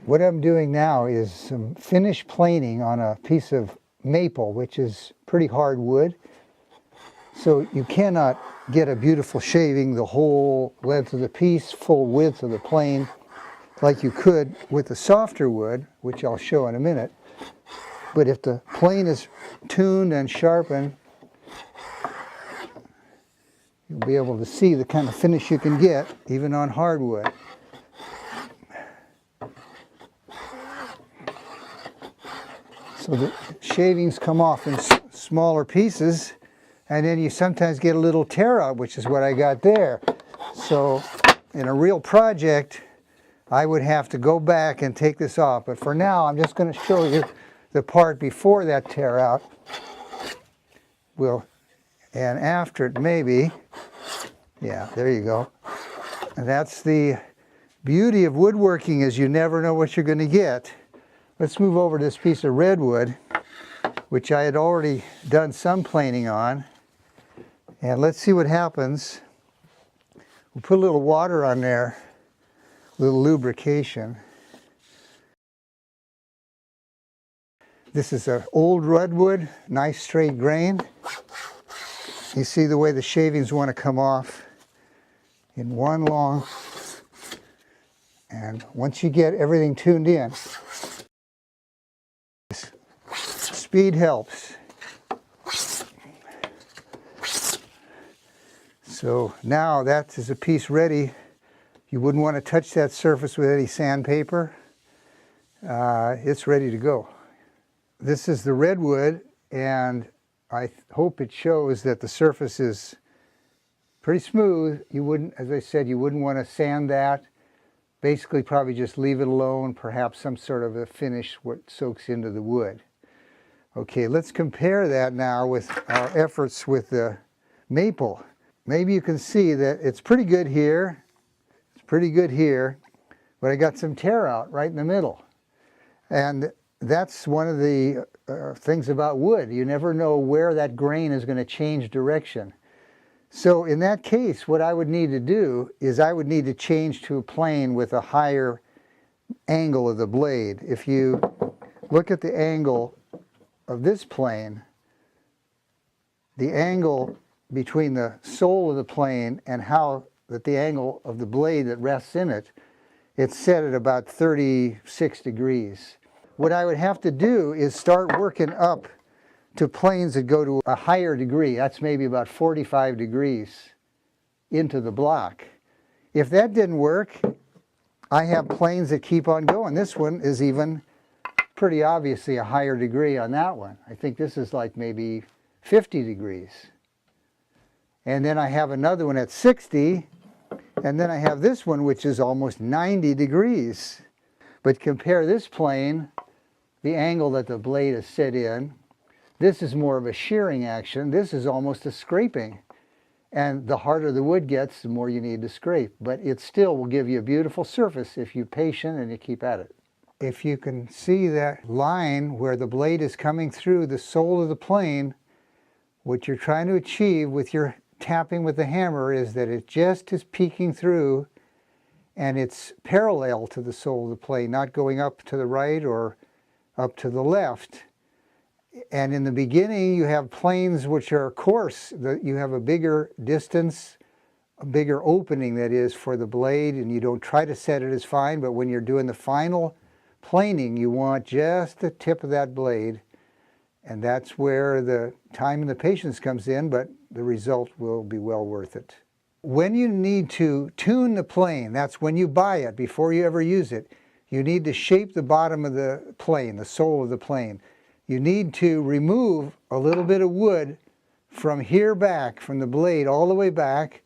What I'm doing now is some finish planing on a piece of maple, which is pretty hard wood. So you cannot get a beautiful shaving the whole length of the piece, full width of the plane, like you could with the softer wood, which I'll show in a minute. But if the plane is tuned and sharpened, you'll be able to see the kind of finish you can get even on hardwood. So the shavings come off in smaller pieces, and then you sometimes get a little tear out, which is what I got there. So in a real project, I would have to go back and take this off. But for now, I'm just going to show you the part before that tear out. And after it, maybe. Yeah, there you go. And that's the beauty of woodworking, is you never know what you're going to get. Let's move over to this piece of redwood, which I had already done some planing on. And let's see what happens. We'll put a little water on there, a little lubrication. This is an old redwood, nice straight grain. You see the way the shavings want to come off in one long. And once you get everything tuned in, speed helps. So now that is a piece ready. You wouldn't want to touch that surface with any sandpaper. It's ready to go. This is the redwood, and I hope it shows that the surface is pretty smooth. You wouldn't, as I said, you wouldn't want to sand that. Basically, probably just leave it alone, perhaps some sort of a finish where it soaks into the wood. Okay, let's compare that now with our efforts with the maple. Maybe you can see that it's pretty good here, it's pretty good here, but I got some tear out right in the middle. And that's one of the things about wood. You never know where that grain is going to change direction. So in that case, what I would need to do is I would need to change to a plane with a higher angle of the blade. If you look at the angle of this plane, the angle between the sole of the plane and the angle of the blade that rests in it, it's set at about 36 degrees. What I would have to do is start working up to planes that go to a higher degree. That's maybe about 45 degrees into the block. If that didn't work, I have planes that keep on going. This one is even pretty obviously a higher degree on that one. I think this is like maybe 50 degrees. And then I have another one at 60, and then I have this one which is almost 90 degrees. But compare this plane, the angle that the blade is set in, this is more of a shearing action. This is almost a scraping. And the harder the wood gets, the more you need to scrape. But it still will give you a beautiful surface if you're patient and you keep at it. If you can see that line where the blade is coming through the sole of the plane, what you're trying to achieve with your tapping with the hammer is that it just is peeking through and it's parallel to the sole of the plane, not going up to the right or up to the left. And in the beginning, you have planes which are coarse. You have a bigger distance, a bigger opening, that is, for the blade, and you don't try to set it as fine, but when you're doing the final planing, you want just the tip of that blade, and that's where the time and the patience comes in, but the result will be well worth it. When you need to tune the plane, that's when you buy it, before you ever use it, you need to shape the bottom of the plane, the sole of the plane. You need to remove a little bit of wood from here back, from the blade all the way back,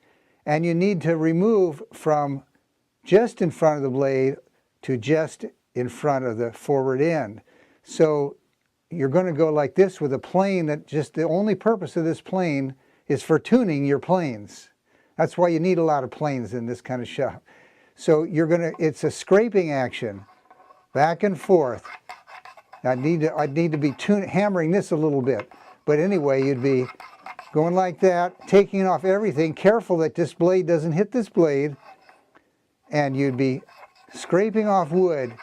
and you need to remove from just in front of the blade to just in front of the forward end. So you're going to go like this with a plane that just the only purpose of this plane is for tuning your planes. That's why you need a lot of planes in this kind of shop. So it's a scraping action, back and forth. I'd need to be hammering this a little bit. But anyway, you'd be going like that, taking off everything, careful that this blade doesn't hit this blade, and you'd be scraping off wood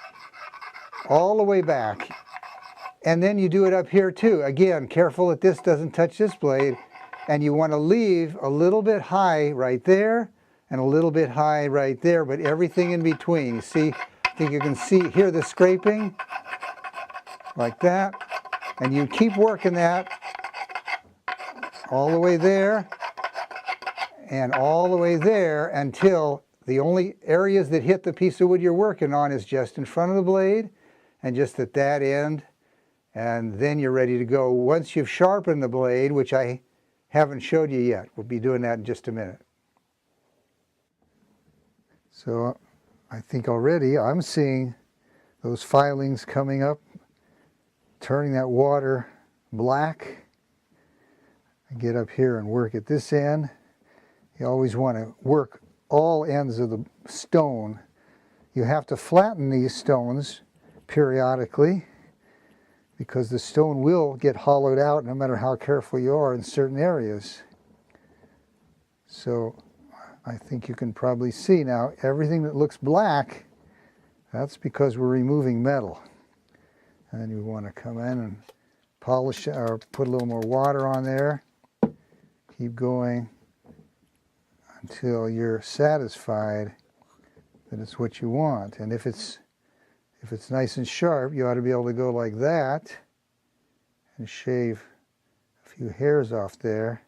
all the way back. And then you do it up here too. Again, careful that this doesn't touch this blade. And you want to leave a little bit high right there and a little bit high right there, but everything in between. You see, I think you can hear the scraping like that. And you keep working that all the way there and all the way there until the only areas that hit the piece of wood you're working on is just in front of the blade and just at that end. And then you're ready to go. Once you've sharpened the blade, which I haven't showed you yet. We'll be doing that in just a minute. So I think already I'm seeing those filings coming up, turning that water black. I get up here and work at this end. You always want to work all ends of the stone. You have to flatten these stones periodically, because the stone will get hollowed out no matter how careful you are in certain areas. So I think you can probably see now everything that looks black, that's because we're removing metal. And then you want to come in and polish or put a little more water on there. Keep going until you're satisfied that it's what you want. And if it's nice and sharp, you ought to be able to go like that and shave a few hairs off there.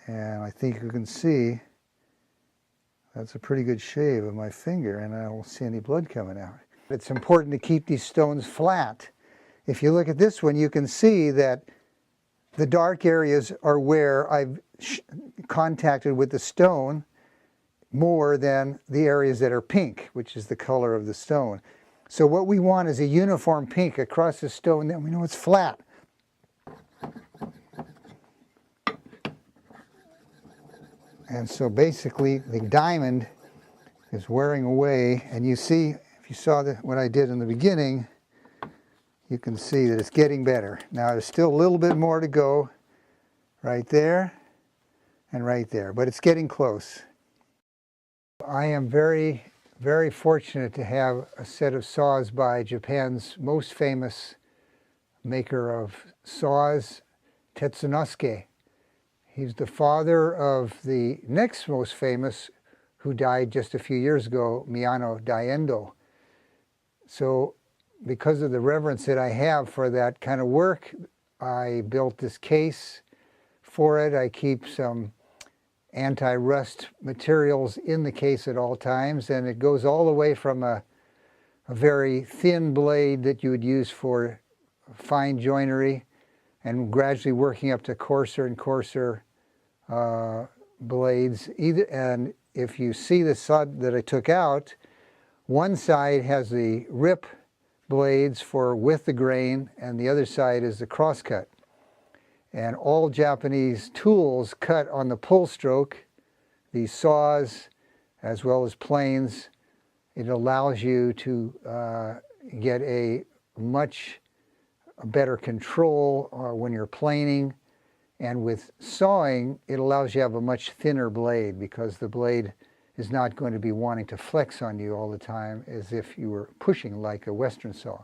And I think you can see that's a pretty good shave of my finger, and I don't see any blood coming out. It's important to keep these stones flat. If you look at this one, you can see that the dark areas are where I've contacted with the stone more than the areas that are pink, which is the color of the stone. So what we want is a uniform pink across the stone, then we know it's flat. And so basically the diamond is wearing away, and you see, if you saw what I did in the beginning, you can see that it's getting better. Now there's still a little bit more to go right there and right there, but it's getting close. I am very, very fortunate to have a set of saws by Japan's most famous maker of saws, Tetsunosuke. He's the father of the next most famous, who died just a few years ago, Miyano Daendo. So because of the reverence that I have for that kind of work, I built this case for it. I keep some anti-rust materials in the case at all times, and it goes all the way from a very thin blade that you would use for fine joinery, and gradually working up to coarser and coarser blades. And if you see the side that I took out, one side has the rip blades for with the grain, and the other side is the crosscut. And all Japanese tools cut on the pull stroke, these saws, as well as planes. It allows you to get a much better control when you're planing. And with sawing, it allows you to have a much thinner blade, because the blade is not going to be wanting to flex on you all the time as if you were pushing like a Western saw.